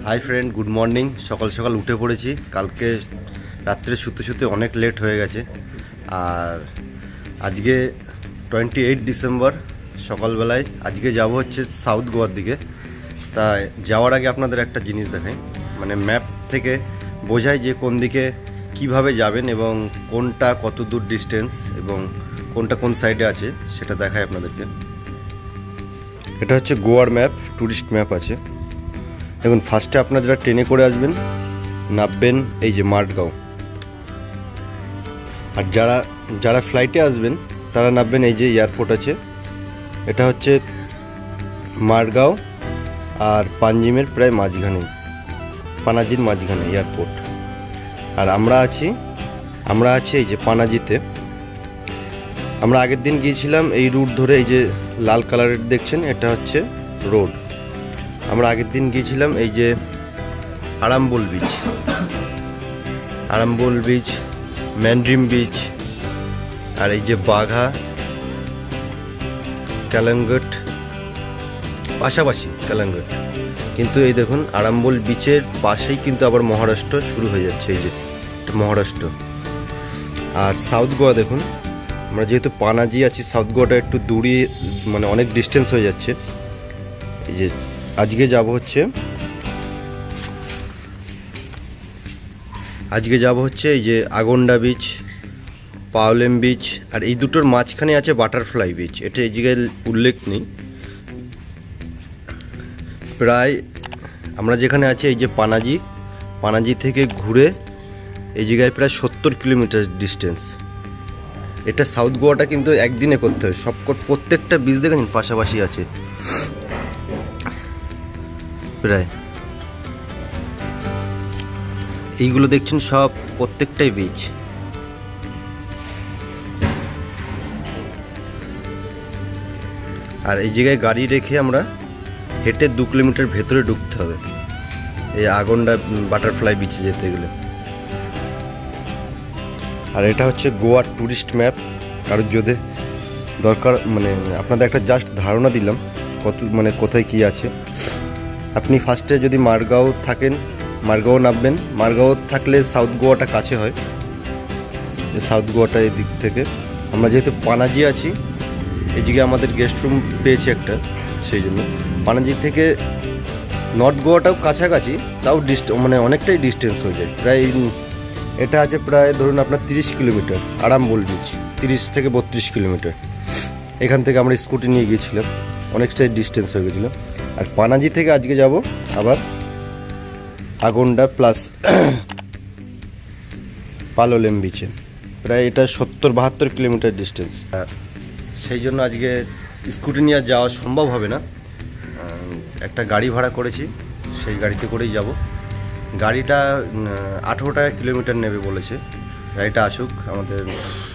Hi friend, good morning. সকাল সকাল উঠে পড়েছি। কালকে রাত্রে শুতে শুতে অনেক লেট হয়ে গেছে। আর আজকে 28 ডিসেম্বর সকালবেলায় আজকে যাব হচ্ছে সাউথ গোয়ার দিকে। তা যাওয়ার আগে আপনাদের একটা জিনিস দেখাই, মানে ম্যাপ থেকে বোঝায় যে কোন দিকে কিভাবে যাবেন এবং কোনটা কত দূর ডিস্টেন্স এবং কোনটা কোন সাইডে আছে সেটা দেখায় আপনাদেরকে। এটা হচ্ছে গোয়ার ম্যাপ, ট্যুরিস্ট ম্যাপ আছে। দেখুন, ফার্স্টে আপনারা যারা ট্রেনে করে আসবেন নামবেন এই যে মাডগাঁও, আর যারা যারা ফ্লাইটে আসবেন তারা নামবেন এই যে এয়ারপোর্ট আছে। এটা হচ্ছে মাডগাঁও আর পাঞ্জিমের প্রায় মাঝখানে, পানাজির মাঝখানে এয়ারপোর্ট। আর আমরা আছি এই যে পানাজিতে। আমরা আগের দিন গিয়েছিলাম এই রুট ধরে, এই যে লাল কালারের দেখছেন এটা হচ্ছে রোড। আমরা আগের দিন গিয়েছিলাম এই যে আরাম্বল বিচ, ম্যান্ড্রিম বিচ, আর এই যে বাঘা, কালাঙ্গট, পাশাপাশি কালাঙ্গট। কিন্তু এই দেখুন আরাম্বল বিচের পাশেই কিন্তু আবার মহারাষ্ট্র শুরু হয়ে যাচ্ছে, এই যে মহারাষ্ট্র। আর সাউথ গোয়া দেখুন, আমরা যেহেতু পানাজি আছি, সাউথ গোয়াটা একটু দূরে, মানে অনেক ডিস্টেন্স হয়ে যাচ্ছে। এই যে আজকে যাব হচ্ছে এই যে আগন্ডা বিচ, পাওলেম বিচ, আর এই দুটোর মাঝখানে আছে বাটারফ্লাই বিচ। এটা এই জায়গায় উল্লেখ নেই। প্রায় আমরা যেখানে আছি এই যে পানাজি থেকে ঘুরে এই জায়গায় প্রায় 70 কিলোমিটার ডিস্টেন্স। এটা সাউথ গোয়াটা কিন্তু একদিনে করতে হয়। প্রত্যেকটা বিচ দেখেন পাশাপাশি আছে প্রায়। এইগুলো দেখছেন সব প্রত্যেকটাই বিচ। আর এই জায়গায় গাড়ি রেখে আমরা হেঁটে 2 কিলোমিটার ভেতরে ঢুকতে হবে এই আগন্ডা বাটারফ্লাই বিচে যেতে গেলে। আর এটা হচ্ছে গোয়ার ট্যুরিস্ট ম্যাপ। কারোর যদি দরকার, মানে আপনাদের একটা জাস্ট ধারণা দিলাম কোথায় কি আছে। আপনি ফার্স্টে যদি মারগাঁও থাকেন, মারগাঁও নামবেন। মারগাঁও থাকলে সাউথ গোয়াটা কাছে হয়, সাউথ গোয়াটা এই দিক থেকে। আমরা যেহেতু পানাজি আছি, এই জায়গায় আমাদের গেস্ট রুম পেয়েছি একটা, সেই জন্য পানাজি থেকে নর্থ গোয়াটাও কাছাকাছি, তাও মানে অনেকটাই ডিস্টেন্স হয়ে যায়। প্রায় এটা আছে প্রায় ধরুন আপনার 30 কিলোমিটার। আরাম্বল বিচ 30 থেকে 32 কিলোমিটার। এখান থেকে আমরা স্কুটি নিয়ে গিয়েছিলাম, অনেকটাই ডিস্টেন্স হয়ে গেছিলো। আর পানাজি থেকে আজকে যাব আবার আগন্ডা প্লাস পালোলেম বিচে। প্রায় এটা 70-72 কিলোমিটার ডিস্টেন্স। সেই জন্য আজকে স্কুটি নিয়ে যাওয়া সম্ভব হবে না। একটা গাড়ি ভাড়া করেছি, সেই গাড়িতে করেই যাব। গাড়িটা 18 টাকা কিলোমিটার নেবে বলেছে। গাড়িটা আসুক, আমাদের